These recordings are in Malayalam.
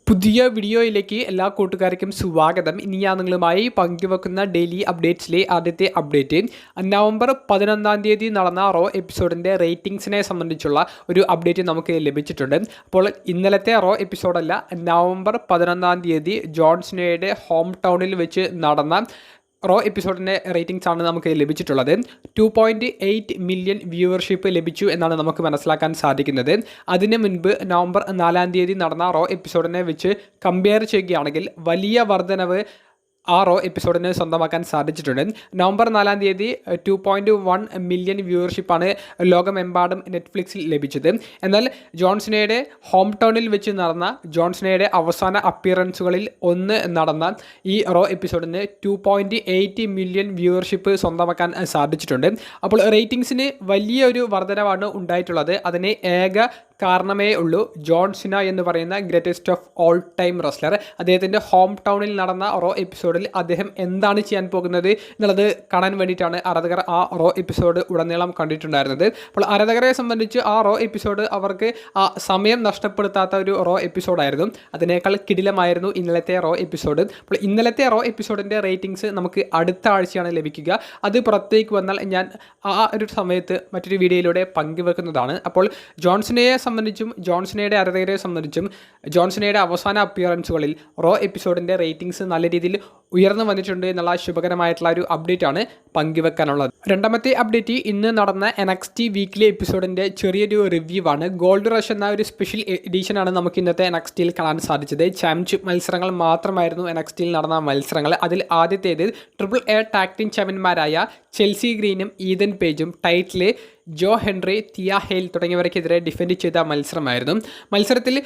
പുതിയ വീഡിയോയിലേക്ക് എല്ലാ കൂട്ടുകാർക്കും സ്വാഗതം. ഇനി ഞാൻ നിങ്ങളുമായി പങ്കുവെക്കുന്ന ഡെയിലി അപ്ഡേറ്റ്സിലെ ആദ്യത്തെ അപ്ഡേറ്റ് നവംബർ 11 നടന്ന റോ എപ്പിസോഡിൻ്റെ റേറ്റിംഗ്സിനെ സംബന്ധിച്ചുള്ള ഒരു അപ്ഡേറ്റ് നമുക്ക് ലഭിച്ചിട്ടുണ്ട്. അപ്പോൾ ഇന്നലത്തെ റോ എപ്പിസോഡല്ല, നവംബർ 11 ജോൺ സിനോയുടെ ഹോം ടൗണിൽ വെച്ച് നടന്ന റോ എപ്പിസോഡിൻ്റെ റേറ്റിംഗ്സ് ആണ് നമുക്ക് ലഭിച്ചിട്ടുള്ളത്. 2.8 മില്യൺ വ്യൂവർഷിപ്പ് ലഭിച്ചു എന്നാണ് നമുക്ക് മനസ്സിലാക്കാൻ സാധിക്കുന്നത്. അതിന് മുൻപ് നവംബർ 4 നടന്ന റോ എപ്പിസോഡിനെ വെച്ച് കമ്പയർ ചെയ്യുകയാണെങ്കിൽ വലിയ വർധനവ് ആ റോ എപ്പിസോഡിന് സ്വന്തമാക്കാൻ സാധിച്ചിട്ടുണ്ട്. നവംബർ 4 2.1 മില്യൺ വ്യൂവർഷിപ്പാണ് ലോകമെമ്പാടും നെറ്റ്ഫ്ലിക്സിൽ ലഭിച്ചത്. എന്നാൽ ജോൺ സിനോയുടെ ഹോം ടൗണിൽ വെച്ച് നടന്ന ജോൺ സിനോയുടെ അവസാന അപ്പിയറൻസുകളിൽ ഒന്ന് നടന്ന ഈ റോ എപ്പിസോഡിന് 2.8 മില്യൺ വ്യൂവർഷിപ്പ് സ്വന്തമാക്കാൻ സാധിച്ചിട്ടുണ്ട്. അപ്പോൾ റേറ്റിംഗ്സിന് വലിയൊരു വർധനവാണ് ഉണ്ടായിട്ടുള്ളത്. അതിന് ഏക കാരണമേ ഉള്ളൂ ജോൺ സിന എന്ന് പറയുന്ന greatest of all time wrestler. അദ്ദേഹത്തിൻ്റെ ഹോം ടൗണിൽ നടന്ന റോ എപ്പിസോഡിൽ അദ്ദേഹം എന്താണ് ചെയ്യാൻ പോകുന്നത് എന്നുള്ളത് കാണാൻ വേണ്ടിയിട്ടാണ് ആരാധകർ ആ റോ എപ്പിസോഡ് ഉടനീളം കണ്ടിട്ടുണ്ടായിരുന്നത്. അപ്പോൾ ആരാധകരെ സംബന്ധിച്ച് ആ റോ എപ്പിസോഡ് അവർക്ക് ആ സമയം നഷ്ടപ്പെടുത്താത്ത ഒരു റോ എപ്പിസോഡായിരുന്നു. അതിനേക്കാൾ കിടിലമായിരുന്നു ഇന്നലത്തെ റോ എപ്പിസോഡ്. അപ്പോൾ ഇന്നലത്തെ റോ എപ്പിസോഡിൻ്റെ റേറ്റിംഗ്സ് നമുക്ക് അടുത്ത ആഴ്ചയാണ് ലഭിക്കുക. അത് പുറത്തേക്ക് വന്നാൽ ഞാൻ ആ ഒരു സമയത്ത് മറ്റൊരു വീഡിയോയിലൂടെ പങ്കുവെക്കുന്നതാണ്. അപ്പോൾ ജോൺസിനയെ സംബന്ധിച്ചും ജോൺസിനയുടെ ആരാധകരെ സംബന്ധിച്ചും ജോൺസിനയുടെ അവസാന അപ്പിയറൻസുകളിൽ റോ എപ്പിസോഡിൻ്റെ റേറ്റിംഗ്സ് നല്ല രീതിയിൽ ഉയർന്നു വന്നിട്ടുണ്ട് എന്നുള്ള ശുഭകരമായിട്ടുള്ള ഒരു അപ്ഡേറ്റ് ആണ് പങ്കുവെക്കാനുള്ളത്. രണ്ടാമത്തെ അപ്ഡേറ്റ് ഇന്ന് നടന്ന NXT വീക്ക്ലി എപ്പിസോഡിൻ്റെ ചെറിയൊരു റിവ്യൂ ആണ്. ഗോൾഡ് റഷ് എന്ന ഒരു സ്പെഷ്യൽ എഡിഷനാണ് നമുക്ക് ഇന്നത്തെ NXTയിൽ കാണാൻ സാധിച്ചത്. ചാമ്പ്യൻഷിപ്പ് മത്സരങ്ങൾ മാത്രമായിരുന്നു NXTയിൽ നടന്ന മത്സരങ്ങൾ. അതിൽ ആദ്യത്തേത് AAA ടാഗ് ടീം ചാമ്പ്യന്മാരായ ചെൽസി ഗ്രീനും ഈതൻ പേജും ടൈറ്റിൽ ജോ ഹെൻറി, തിയ ഹെയിൽ തുടങ്ങിയവർക്കെതിരെ ഡിഫെൻഡ് ചെയ്ത മത്സരമായിരുന്നു. മത്സരത്തിൽ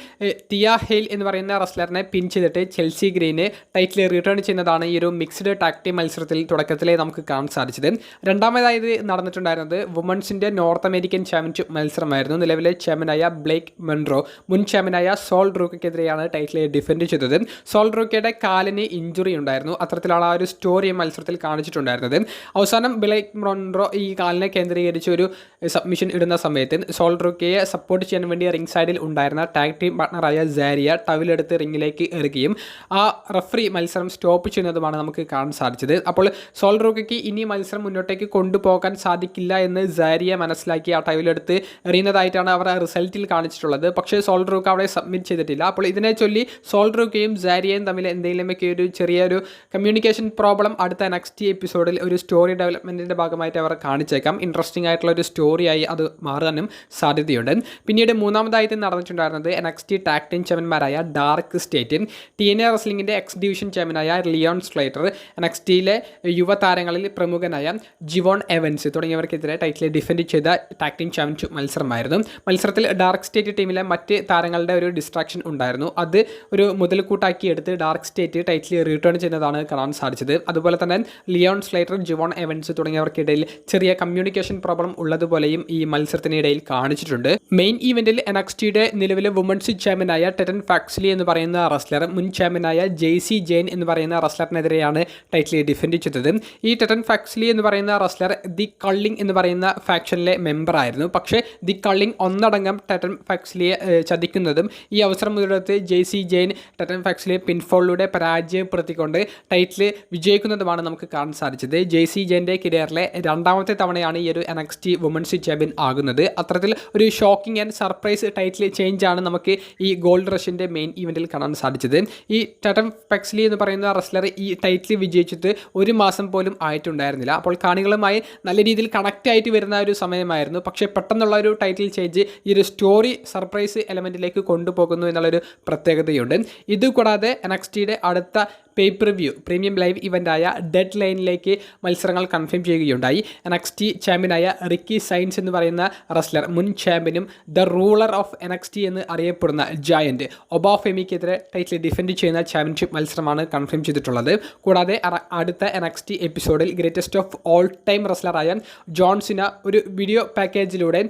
തിയ ഹെയിൽ എന്ന് പറയുന്ന റെസ്ലറിനെ പിൻ ചെയ്തിട്ട് ചെൽസി ഗ്രീന് ടൈറ്റിൽ റിട്ടേൺ ചെയ്യുന്നതാണ് ഈ ഒരു മിക്സ്ഡ് ടാഗ് ടീം മത്സരത്തിൽ തുടക്കത്തിലേ നമുക്ക് കാണാൻ സാധിച്ചത്. രണ്ടാമതായത് നടന്നിട്ടുണ്ടായിരുന്നത് വുമൺസിൻ്റെ നോർത്ത് അമേരിക്കൻ ചാമ്പ്യൻഷിപ്പ് മത്സരമായിരുന്നു. നിലവിലെ ചാമ്പ്യനായ ബ്ലേക്ക് മെൻറോ മുൻ ചാമ്പ്യനായ സോൾ റൂക്കയ്ക്കെതിരെയാണ് ടൈറ്റിൽ ഡിഫെൻഡ് ചെയ്തത്. സോൾ റൂക്കയുടെ കാലിന് ഇഞ്ചുറി ഉണ്ടായിരുന്നു. അത്തരത്തിലാണ് ആ ഒരു സ്റ്റോറി മത്സരത്തിൽ കാണിച്ചിട്ടുണ്ടായിരുന്നത്. അവസാനം ബ്ലേക്ക് മെൻറോ ഈ കാലിനെ കേന്ദ്രീകരിച്ച് ഒരു സബ്മിഷൻ ഇടുന്ന സമയത്ത് സോൾ റൂക്കയെ സപ്പോർട്ട് ചെയ്യാൻ വേണ്ടി റിംഗ് സൈഡിൽ ഉണ്ടായിരുന്ന ടാഗ് ടീം പാർട്ണറായ സാരിയ ടവലെടുത്ത് റിംഗിലേക്ക് എറിയുകയും ആ റഫറി മത്സരം സ്റ്റോപ്പ് ചെയ്യുന്നതുമാണ് നമുക്ക് കാണാൻ സാധിച്ചത്. അപ്പോൾ സോൾ റൂക്കയ്ക്ക് ഇനി മത്സരം മുന്നോട്ടേക്ക് കൊണ്ടുപോകാൻ സാധിക്കില്ല എന്ന് സാരിയ മനസ്സിലാക്കി ആ ടവലെടുത്ത് എറിയുന്നതായിട്ടാണ് അവർ റിസൾട്ടിൽ കാണിച്ചിട്ടുള്ളത്. പക്ഷേ സോൾ റൂക്ക അവിടെ സബ്മിറ്റ് ചെയ്തിട്ടില്ല. അപ്പോൾ ഇതിനെ ചൊല്ലി സോൾ റൂക്കയും സാരിയയും തമ്മിൽ എന്തെങ്കിലുമൊക്കെ ഒരു ചെറിയൊരു കമ്മ്യൂണിക്കേഷൻ പ്രോബ്ലം അടുത്ത NXT എപ്പിസോഡിൽ ഒരു സ്റ്റോറി ഡെവലപ്മെൻറ്റിൻ്റെ ഭാഗമായിട്ട് അവർ കാണിച്ചേക്കാം. ഇൻട്രസ്റ്റിംഗ് ആയിട്ടുള്ള ഒരു സ്റ്റോറിയായി അത് മാറാനും സാധ്യതയുണ്ട്. പിന്നീട് മൂന്നാമതായിട്ട് നടന്നിട്ടുണ്ടായിരുന്നത് NXT ടാഗ് ടീം ചാമ്പ്യന്മാരായ ഡാർക്ക് സ്റ്റേറ്റ്, TNA റെസ്ലിംഗിൻ്റെ എക്സ് ഡിവിഷൻ ചാമ്പ്യനായ ലിയോൺ സ്ലേറ്റർ, NXTയിലെ യുവതാരങ്ങളിൽ പ്രമുഖനായ ജിവോൺ എവൻസ് തുടങ്ങിയവർക്കെതിരെ ടൈറ്റിൽ ഡിഫെൻഡ് ചെയ്ത ടാഗ് ടീം ചാമ്പ്യൻഷിപ്പ് മത്സരമായിരുന്നു. മത്സരത്തിൽ ഡാർക്ക് സ്റ്റേറ്റ് ടീമിലെ മറ്റ് താരങ്ങളുടെ ഒരു ഡിസ്ട്രാക്ഷൻ ഉണ്ടായിരുന്നു. അത് ഒരു മുതൽക്കൂട്ടാക്കി എടുത്ത് ഡാർക്ക് സ്റ്റേറ്റ് ടൈറ്റിൽ റിട്ടേൺ ചെയ്യുന്നതാണ് കാണാൻ സാധിച്ചത്. അതുപോലെ തന്നെ ലിയോൺ സ്ലേറ്റർ, ജിവോൺ എവൻസ് തുടങ്ങിയവർക്കിടയിൽ ചെറിയ കമ്മ്യൂണിക്കേഷൻ പ്രോബ്ലം ഉള്ളതുപോലെയും ഈ മത്സരത്തിനിടയിൽ കാണിച്ചിട്ടുണ്ട്. മെയിൻ ഈവെന്റിൽ NXTയുടെ നിലവിലെ വുമൺസ് ചാമ്പ്യനായ ടെറ്റൻ ഫാക്സ്ലി എന്ന് പറയുന്ന റെസ്ലർ മുൻ ചാമ്പ്യനായ ജെയ്സി ജെയിൻ എന്ന് പറയുന്ന റെസ്ലറിനെതിരെയാണ് ടൈറ്റിൽ ഡിഫെൻഡ് ചെയ്തത്. ഈ ടെറ്റൻ ഫാക്സ്ലി എന്ന് പറയുന്ന റെസ്ലർ ദി കള്ളിംഗ് എന്ന് പറയുന്ന ഫാക്ഷനിലെ മെമ്പറായിരുന്നു. പക്ഷേ ദി കള്ളിംഗ് ഒന്നടങ്കം ടെറ്റൻ ഫാക്സ്ലിയെ ചതിക്കുന്നതും ഈ അവസരം മുതലെടുത്ത് ജെയ്സി ജെയിൻ ടെറ്റൻ ഫാക്സ്ലിയെ പിൻഫോളിലൂടെ പരാജയപ്പെടുത്തിക്കൊണ്ട് ടൈറ്റിൽ വിജയിക്കുന്നതുമാണ് നമുക്ക് കാണാൻ സാധിച്ചത്. ജെയ്സി ജെയിൻ്റെ കരിയറിലെ രണ്ടാമത്തെ തവണയാണ് ഈ ഒരു NXT വുമൺസ് ചാമ്പ്യൻ ആകുന്നത്. അത്തരത്തിൽ ഒരു shocking and surprise title change ആണ് നമുക്ക് ഈ ഗോൾഡ് റഷിൻ്റെ മെയിൻ ഇവൻറ്റിൽ കാണാൻ സാധിച്ചത്. ഈ ടെറ്റൻ ഫാക്സ്ലി എന്ന് പറയുന്ന റെസ്ലർ ഈ ടൈറ്റിൽ വിജയിച്ചിട്ട് ഒരു മാസം പോലും ആയിട്ടുണ്ടായിരുന്നില്ല. അപ്പോൾ കാണികളുമായി നല്ല രീതിയിൽ കണക്റ്റ് ആയിട്ട് വരുന്ന ഒരു സമയമായിരുന്നു. പക്ഷേ പെട്ടെന്നുള്ള ഒരു ടൈറ്റിൽ ചേഞ്ച് ഈ ഒരു സ്റ്റോറി സർപ്രൈസ് എലമെൻറ്റിലേക്ക് കൊണ്ടുപോകുന്നു എന്നുള്ളൊരു പ്രത്യേകതയുണ്ട്. ഇതുകൂടാതെ NXTയുടെ അടുത്ത പേപ്പർ വ്യൂ പ്രീമിയം ലൈവ് ഇവൻ്റായ ഡെഡ് ലൈനിലേക്ക് മത്സരങ്ങൾ കൺഫേം ചെയ്യുകയുണ്ടായി. NXT ചാമ്പ്യനായ റിക്കി സൈൻസ് എന്ന് പറയുന്ന റെസ്ലർ മുൻ ചാമ്പ്യനും ദ റൂളർ ഓഫ് NXT എന്ന് അറിയപ്പെടുന്ന ജയൻറ്റ് ഒബാഫെമിക്കെതിരെ ടൈറ്റിൽ ഡിഫെൻഡ് ചെയ്യുന്ന ചാമ്പ്യൻഷിപ്പ് മത്സരമാണ് കൺഫേം ചെയ്തിട്ടുള്ളത്. കൂടാതെ അടുത്ത NXT എപ്പിസോഡിൽ ഗ്രേറ്റസ്റ്റ് ഓഫ് ഓൾ ടൈം റെസ്ലറായ ജോൺ സിന ഒരു വീഡിയോ പാക്കേജിലൂടെ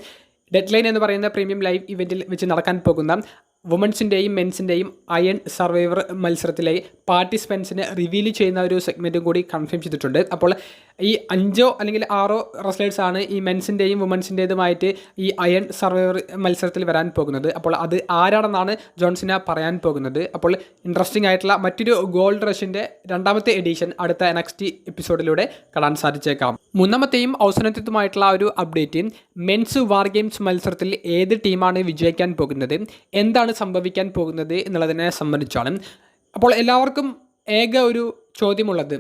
ഡെഡ് ലൈൻ എന്ന് പറയുന്ന പ്രീമിയം ലൈവ് ഇവൻറ്റിൽ വെച്ച് നടക്കാൻ പോകുന്ന വുമൻസിൻ്റെയും മെൻസിൻ്റെയും അയൺ സർവൈവർ മത്സരത്തിലെ പാർട്ടിസിപ്പൻസിനെ റിവീൽ ചെയ്യുന്ന ഒരു സെഗ്മെൻറ്റും കൂടി കൺഫേം ചെയ്തിട്ടുണ്ട്. അപ്പോൾ ഈ 5 അല്ലെങ്കിൽ 6 റെസ്ലേഴ്സാണ് ഈ മെൻസിൻ്റെയും വുമൻസിൻ്റേതുമായിട്ട് ഈ അയൺ സർവൈവർ മത്സരത്തിൽ വരാൻ പോകുന്നത്. അപ്പോൾ അത് ആരാണെന്നാണ് ജോൺ സിന പറയാൻ പോകുന്നത്. അപ്പോൾ ഇൻട്രസ്റ്റിംഗ് ആയിട്ടുള്ള മറ്റൊരു ഗോൾഡ് റഷിൻ്റെ 2ാമത്തെ എഡിഷൻ അടുത്ത NXT എപ്പിസോഡിലൂടെ കാണാൻ സാധിച്ചേക്കാം. 3ാമത്തെയും അവസാനത്തേതുമായിട്ടുള്ള ഒരു അപ്ഡേറ്റ്, മെൻസ് വാർ ഗെയിംസ് മത്സരത്തിൽ ഏത് ടീമാണ് വിജയിക്കാൻ പോകുന്നത്, എന്താണ് സംഭവിക്കാൻ പോകുന്നത് എന്നുള്ളതിനെ സംബന്ധിച്ചാണ്. അപ്പോൾ എല്ലാവർക്കും ഏക ഒരു ചോദ്യമുള്ളത്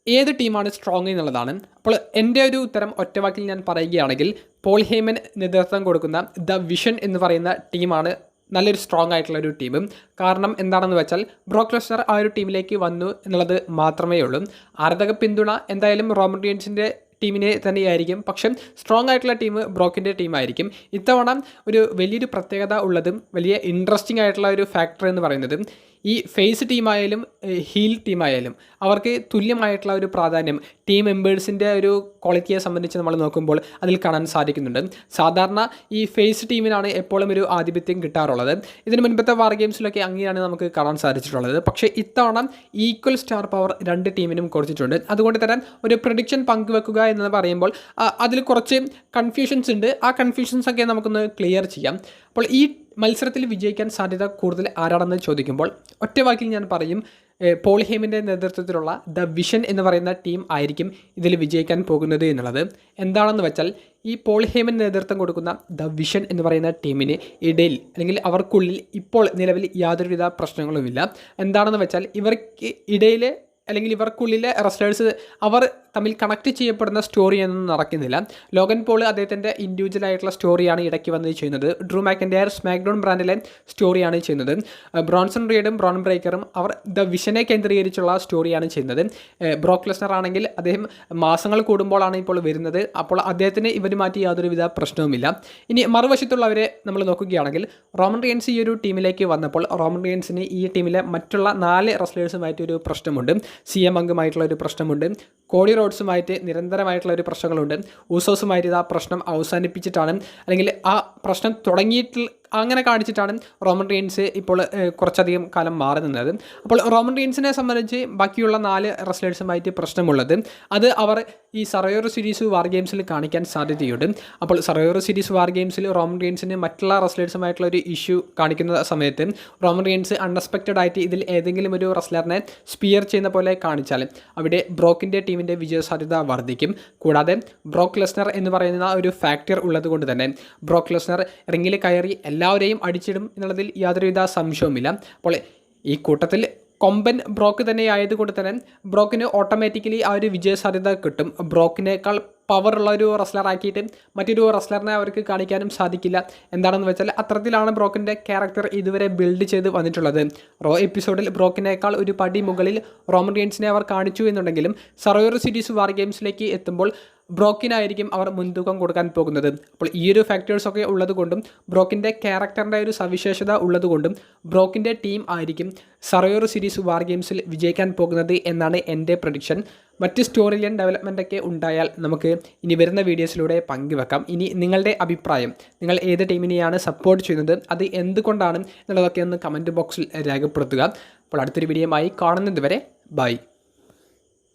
ഏത് ടീമാണ് സ്ട്രോങ് എന്നുള്ളതാണ്. അപ്പോൾ എൻ്റെ ഒരു ഉത്തരം ഒറ്റവാക്കിൽ ഞാൻ പറയുകയാണെങ്കിൽ പോൾ ഹേമൻ നേതൃത്വം കൊടുക്കുന്ന ദ വിഷൻ എന്ന് പറയുന്ന ടീമാണ് നല്ലൊരു സ്ട്രോങ് ആയിട്ടുള്ള ഒരു ടീം. കാരണം എന്താണെന്ന് വെച്ചാൽ ബ്രോക്ക് ലെസ്നർ ആ ഒരു ടീമിലേക്ക് വന്നു എന്നുള്ളത് മാത്രമേ ഉള്ളൂ. ആരാധക പിന്തുണ എന്തായാലും റോമൻ റീൻസിൻ്റെ ടീമിനെ തന്നെയായിരിക്കും, പക്ഷേ സ്ട്രോങ് ആയിട്ടുള്ള ടീം ബ്രോക്കിൻ്റെ ടീമായിരിക്കും. ഇത്തവണ ഒരു വലിയൊരു പ്രത്യേകത ഉള്ളതും വലിയ ഇൻട്രസ്റ്റിംഗ് ആയിട്ടുള്ള ഒരു ഫാക്ടർ എന്ന് പറയുന്നത് ഈ ഫേസ് ടീമായാലും ഹീൽ ടീമായാലും അവർക്ക് തുല്യമായിട്ടുള്ള ഒരു പ്രാധാന്യം ടീം മെമ്പേഴ്സിൻ്റെ ഒരു ക്വാളിറ്റിയെ സംബന്ധിച്ച് നമ്മൾ നോക്കുമ്പോൾ അതിൽ കാണാൻ സാധിക്കുന്നുണ്ട്. സാധാരണ ഈ ഫേസ് ടീമിനാണ് എപ്പോഴും ഒരു ആധിപത്യം കിട്ടാറുള്ളത്. ഇതിന് മുൻപത്തെ വാർ ഗെയിംസിലൊക്കെ അങ്ങനെയാണ് നമുക്ക് കാണാൻ സാധിച്ചിട്ടുള്ളത്. പക്ഷേ ഇത്തവണ ഈക്വൽ സ്റ്റാർ പവർ 2 ടീമിനും കൊടുത്തിട്ടുണ്ട്. അതുകൊണ്ട് തന്നെ ഒരു പ്രഡിക്ഷൻ പങ്കുവെക്കുക എന്ന് പറയുമ്പോൾ അതിൽ കുറച്ച് കൺഫ്യൂഷൻസ് ഉണ്ട്. ആ കൺഫ്യൂഷൻസ് ഒക്കെ നമുക്കൊന്ന് ക്ലിയർ ചെയ്യാം. അപ്പോൾ ഈ മത്സരത്തിൽ വിജയിക്കാൻ സാധ്യത കൂടുതൽ ആരാണെന്ന് ചോദിക്കുമ്പോൾ ഒറ്റവാക്കിൽ ഞാൻ പറയും പോൾ ഹേമിൻ്റെ നേതൃത്വത്തിലുള്ള ദ വിഷൻ എന്ന് പറയുന്ന ടീം ആയിരിക്കും ഇതിൽ വിജയിക്കാൻ പോകുന്നത് എന്നുള്ളത്. എന്താണെന്ന് വെച്ചാൽ ഈ പോൾ ഹേമൻ നേതൃത്വം കൊടുക്കുന്ന ദ വിഷൻ എന്ന് പറയുന്ന ടീമിന് ഇടയിൽ അല്ലെങ്കിൽ അവർക്കുള്ളിൽ ഇപ്പോൾ നിലവിൽ യാതൊരുവിധ പ്രശ്നങ്ങളുമില്ല. എന്താണെന്ന് വെച്ചാൽ ഇവർക്ക് ഇടയിൽ അല്ലെങ്കിൽ ഇവർക്കുള്ളിലെ റെസ്ലേഴ്സ് അവർ തമ്മിൽ കണക്ട് ചെയ്യപ്പെടുന്ന സ്റ്റോറിയൊന്നും നടക്കുന്നില്ല. ലോഗൻ പോൾ അദ്ദേഹത്തിൻ്റെ ഇൻഡിവിജ്വൽ ആയിട്ടുള്ള സ്റ്റോറിയാണ് ഇടയ്ക്ക് വന്ന് ചെയ്യുന്നത്. ഡ്രൂ മാക്കിൻ്റെയർ സ്മാക്ഡൗൺ ബ്രാൻഡിലെ സ്റ്റോറിയാണ് ചെയ്യുന്നത്. ബ്രോൺസൺ റീഡും ബ്രോൺ ബ്രേക്കറും അവർ ദ വിഷനെ കേന്ദ്രീകരിച്ചുള്ള സ്റ്റോറിയാണ് ചെയ്യുന്നത്. ബ്രോക്ക് ലെസ്നർ ആണെങ്കിൽ അദ്ദേഹം മാസങ്ങൾ കൂടുമ്പോഴാണ് ഇപ്പോൾ വരുന്നത്. അപ്പോൾ അദ്ദേഹത്തിന് ഇവരുമാറ്റി യാതൊരുവിധ പ്രശ്നവുമില്ല. ഇനി മറുവശത്തുള്ളവരെ നമ്മൾ നോക്കുകയാണെങ്കിൽ റോമൻ റീൻസ് ഈ ഒരു ടീമിലേക്ക് വന്നപ്പോൾ റോമൻ റീൻസിന് ഈ ടീമിലെ മറ്റുള്ള 4 റെസ്ലേഴ്സുമായിട്ടൊരു പ്രശ്നമുണ്ട്. CM അംഗമായിട്ടുള്ള ഒരു പ്രശ്നമുണ്ട്. കോഡി റോഡ്സുമായിട്ട് നിരന്തരമായിട്ടുള്ള ഒരു പ്രശ്നങ്ങളുണ്ട്. ഊസോസുമായിട്ട് ആ പ്രശ്നം അവസാനിപ്പിച്ചിട്ടാണ് അല്ലെങ്കിൽ ആ പ്രശ്നം തുടങ്ങിയിട്ട് അങ്ങനെ കാണിച്ചിട്ടാണ് റോമൻ റീൻസ് ഇപ്പോൾ കുറച്ചധികം കാലം മാറി നിന്നത്. അപ്പോൾ റോമൻ റീൻസിനെ സംബന്ധിച്ച് ബാക്കിയുള്ള 4 റെസ്ലേഴ്സുമായിട്ട് പ്രശ്നമുള്ളത് അത് അവർ ഈ സർവൈവർ സീരീസ് വാർ ഗെയിംസിൽ കാണിക്കാൻ സാധ്യതയുണ്ട്. അപ്പോൾ സർവൈവർ സീരീസ് വാർ ഗെയിംസിൽ റോമൻ റീൻസിന് മറ്റുള്ള റെസ്ലേഴ്സുമായിട്ടുള്ള ഒരു ഇഷ്യൂ കാണിക്കുന്ന സമയത്ത് റോമൻ റീൻസ് അൺഎക്സ്പെക്റ്റഡ് ആയിട്ട് ഇതിൽ ഏതെങ്കിലും ഒരു റെസ്ലറിനെ സ്പിയർ ചെയ്യുന്ന പോലെ കാണിച്ചാൽ അവിടെ ബ്രോക്കിൻ്റെ ടീമിൻ്റെ വിജയ സാധ്യത വർദ്ധിക്കും. കൂടാതെ ബ്രോക്ക് ലെസ്നർ എന്ന് പറയുന്ന ഒരു ഫാക്ടർ ഉള്ളത് കൊണ്ട് തന്നെ ബ്രോക്ക് ലെസ്നർ റിങ്ങിൽ കയറി എല്ലാവരെയും അടിച്ചിടും എന്നുള്ളതിൽ യാതൊരുവിധ സംശയവുമില്ല. അപ്പോൾ ഈ കൂട്ടത്തിൽ കൊമ്പൻ ബ്രോക്ക് തന്നെ ആയതുകൊണ്ട് തന്നെ ബ്രോക്കിന് ഓട്ടോമാറ്റിക്കലി ആ ഒരു വിജയ സാധ്യത കിട്ടും. ബ്രോക്കിനേക്കാൾ പവറുള്ള ഒരു റെസ്ലറാക്കിയിട്ട് മറ്റൊരു റെസ്ലറിനെ അവർക്ക് കാണിക്കാനും സാധിക്കില്ല. എന്താണെന്ന് വെച്ചാൽ അത്തരത്തിലാണ് ബ്രോക്കിൻ്റെ ക്യാരക്ടർ ഇതുവരെ ബിൽഡ് ചെയ്ത് വന്നിട്ടുള്ളത്. റോ എപ്പിസോഡിൽ ബ്രോക്കിനേക്കാൾ ഒരു പടി മുകളിൽ റോമൻ റീൻസിനെ അവർ കാണിച്ചു എന്നുണ്ടെങ്കിലും സർവൈവർ സീരീസ് വാർ ഗെയിംസിലേക്ക് എത്തുമ്പോൾ ബ്രോക്കിനായിരിക്കും അവർ മുൻതൂക്കം കൊടുക്കാൻ പോകുന്നത്. അപ്പോൾ ഈ ഒരു ഫാക്ടേഴ്സൊക്കെ ഉള്ളതുകൊണ്ടും ബ്രോക്കിൻ്റെ ക്യാരക്ടറിൻ്റെ ഒരു സവിശേഷത ഉള്ളതുകൊണ്ടും ബ്രോക്കിൻ്റെ ടീം ആയിരിക്കും സർവൈവർ സീരീസ് വാർ ഗെയിംസിൽ വിജയിക്കാൻ പോകുന്നത് എന്നാണ് എൻ്റെ പ്രഡിക്ഷൻ. മറ്റ് സ്റ്റോറി ലൈൻ ഡെവലപ്മെൻറ്റൊക്കെ ഉണ്ടായാൽ നമുക്ക് ഇനി വരുന്ന വീഡിയോസിലൂടെ പങ്കുവെക്കാം. ഇനി നിങ്ങളുടെ അഭിപ്രായം, നിങ്ങൾ ഏത് ടീമിനെയാണ് സപ്പോർട്ട് ചെയ്യുന്നത്, അത് എന്തുകൊണ്ടാണ് എന്നുള്ളതൊക്കെ ഒന്ന് കമൻറ്റ് ബോക്സിൽ രേഖപ്പെടുത്തുക. അപ്പോൾ അടുത്തൊരു വീഡിയോയുമായി കാണുന്നത് വരെ ബൈ.